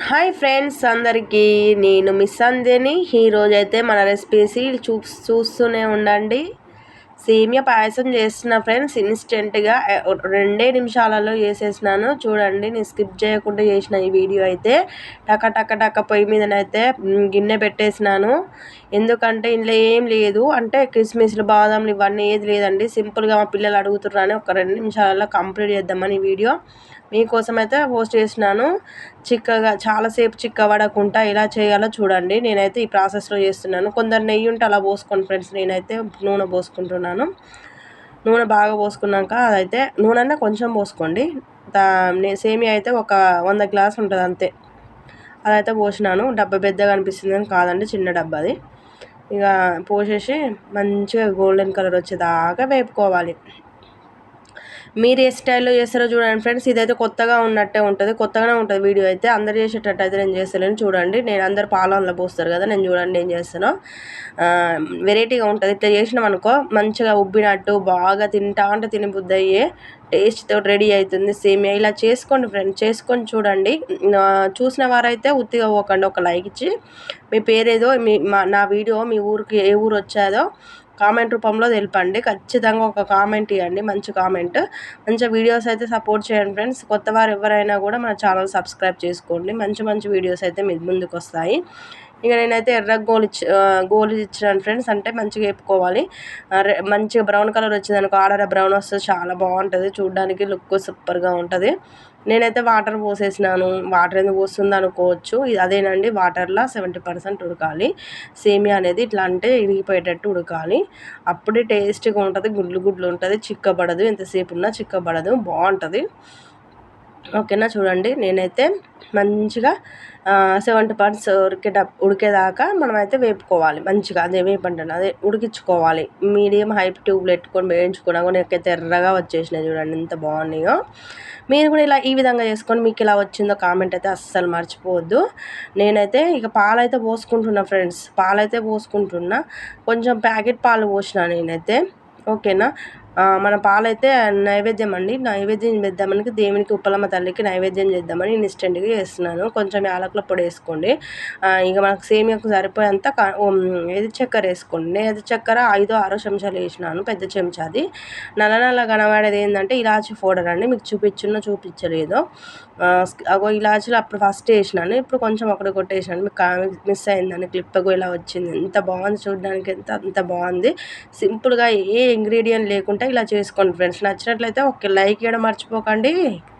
Hi friends అందరికీ, నేను miss అందేని. ఈరోజైతే మన రెసిపీస్ చూస్తూనే ఉండండి. సేమియా పాయసం చేస్తున్నా ఫ్రెండ్స్. ఇన్స్టెంట్గా 2 నిమిషాలలో చేసేసినాను. చూడండి, నేను స్కిప్ చేయకుండా చేసిన ఈ వీడియో అయితే. టక టక టక పొయ్యి మీదనైతే గిన్నె పెట్టేసినాను. ఎందుకంటే ఇంట్లో ఏం లేదు, అంటే కిస్మిస్లు బాదంలు ఇవన్నీ ఏది లేదండి. సింపుల్గా మా పిల్లలు అడుగుతున్నారని ఒక 2 నిమిషాలలో కంప్లీట్ చేద్దామని ఈ వీడియో మీకోసం అయితే పోస్ట్ చేసినాను. చిక్కగా చాలాసేపు చిక్కబడకుండా ఎలా చేయాలో చూడండి. నేనైతే ఈ ప్రాసెస్లో చేస్తున్నాను. కొందరు నెయ్యి ఉంటే అలా పోసుకోండి ఫ్రెండ్స్. నేనైతే నూనె పోసుకుంటున్నాను. నూనె బాగా పోసుకున్నాక అదైతే నూనె కొంచెం పోసుకోండి. సేమియా అయితే ఒక 100 గ్లాస్ ఉంటుంది అంతే. అదైతే పోసినాను. డబ్బా పెద్దగా అనిపిస్తుంది అని కాదండి, చిన్న డబ్బా అది. ఇక పోసేసి మంచిగా గోల్డెన్ కలర్ వచ్చేదాకా వేపుకోవాలి. మీరు ఏ స్టైల్లో చేస్తారో చూడండి ఫ్రెండ్స్. ఇదైతే కొత్తగా ఉన్నట్టే ఉంటుంది, కొత్తగానే ఉంటుంది వీడియో అయితే. అందరు చేసేటట్టు అయితే నేను చేస్తలేను. చూడండి, నేను అందరు పాలనలో పోస్తారు కదా, నేను చూడండి ఏం చేస్తానో. వెరైటీగా ఉంటుంది. ఇట్లా చేసినాం అనుకో మంచిగా ఉబ్బినట్టు బాగా తింటా అంటే తినబుద్ధి అయ్యే టేస్ట్తో రెడీ అవుతుంది సేమియా. ఇలా చేసుకోండి ఫ్రెండ్స్, చేసుకొని చూడండి. చూసిన వారైతే ఉత్తిగా పోకండి, ఒక లైక్ ఇచ్చి మీ పేరేదో నా వీడియో మీ ఊరికి ఏ ఊరు వచ్చాదో కామెంట్ రూపంలో తెలపండి. ఖచ్చితంగా ఒక కామెంట్ ఇవ్వండి, మంచి కామెంట్. మంచిగా వీడియోస్ అయితే సపోర్ట్ చేయండి ఫ్రెండ్స్. కొత్త వారు ఎవరైనా కూడా మన ఛానల్ సబ్స్క్రైబ్ చేసుకోండి. మంచి మంచి వీడియోస్ అయితే మీ ముందుకు వస్తాయి. ఇక నేనైతే ఎర్ర గోలు ఇచ్చినాను ఫ్రెండ్స్. అంటే మంచిగా వేపుకోవాలి. మంచిగా బ్రౌన్ కలర్ వచ్చింది అనుకో, ఆడర బ్రౌన్ వస్తే చాలా బాగుంటుంది చూడడానికి, లుక్ సూపర్గా ఉంటుంది. నేనైతే వాటర్ పోసేసినాను. వాటర్ ఎందుకు పోస్తుంది అనుకోవచ్చు, ఇది అదేనండి. వాటర్లో 70% ఉడకాలి సేమియా అనేది. ఇట్లా అంటే ఇరిగిపోయేటట్టు ఉడకాలి, అప్పుడే టేస్ట్గా ఉంటుంది. గుడ్లు గుడ్లు ఉంటుంది, చిక్కబడదు. ఎంతసేపు ఉన్నా చిక్కబడదు, బాగుంటుంది. ఓకేనా, చూడండి నేనైతే మంచిగా 70% ఉడికేదాకా మనమైతే వేపుకోవాలి మంచిగా. అదే వేపంటాను, అదే ఉడికించుకోవాలి. మీడియం హై ట్యూబ్లో పెట్టుకొని వేయించుకున్నా కూడా నాకైతే ఎర్రగా వచ్చేసినాయి. చూడండి ఎంత బాగున్నాయో. మీరు కూడా ఇలా ఈ విధంగా చేసుకొని మీకు ఇలా వచ్చిందో కామెంట్ అయితే అస్సలు మర్చిపోవద్దు. నేనైతే ఇక పాలైతే పోసుకుంటున్నా ఫ్రెండ్స్, పాలైతే పోసుకుంటున్నా. కొంచెం ప్యాకెట్ పాలు పోసిన నేనైతే. ఓకేనా, మన పాలైతే నైవేద్యం అండి. నైవేద్యం చేద్దామని దేవునికి, ఉప్పలమ్మ తల్లికి నైవేద్యం చేద్దామని ఇన్స్టెంట్గా చేస్తున్నాను. కొంచెం యాలకుల పొడి వేసుకోండి. ఇక మనకు సేమియాకు సరిపోయేంత ఏది చక్కెర వేసుకోండి. నేను చక్కెర 5-6 చెంచాలు వేసినాను, పెద్ద చెంచాది. నల్ల కనబడేది ఏంటంటే ఇలాచి పౌడర్ అండి. మీకు చూపించలేదు. అగో ఇలాచీలు అప్పుడు ఫస్ట్ వేసినాను, ఇప్పుడు కొంచెం ఒకటి కొట్టేసినాను. మీకు మిస్ అయిందని క్లిప్ ఇలా వచ్చింది. ఎంత బాగుంది చూడడానికి, అంత బాగుంది. సింపుల్గా ఏ ఇంగ్రీడియంట్ లేకుండా ఇలా చేసుకోండి ఫ్రెండ్స్. నచ్చినట్లయితే ఒక లైక్ ఇవ్వడం మర్చిపోకండి.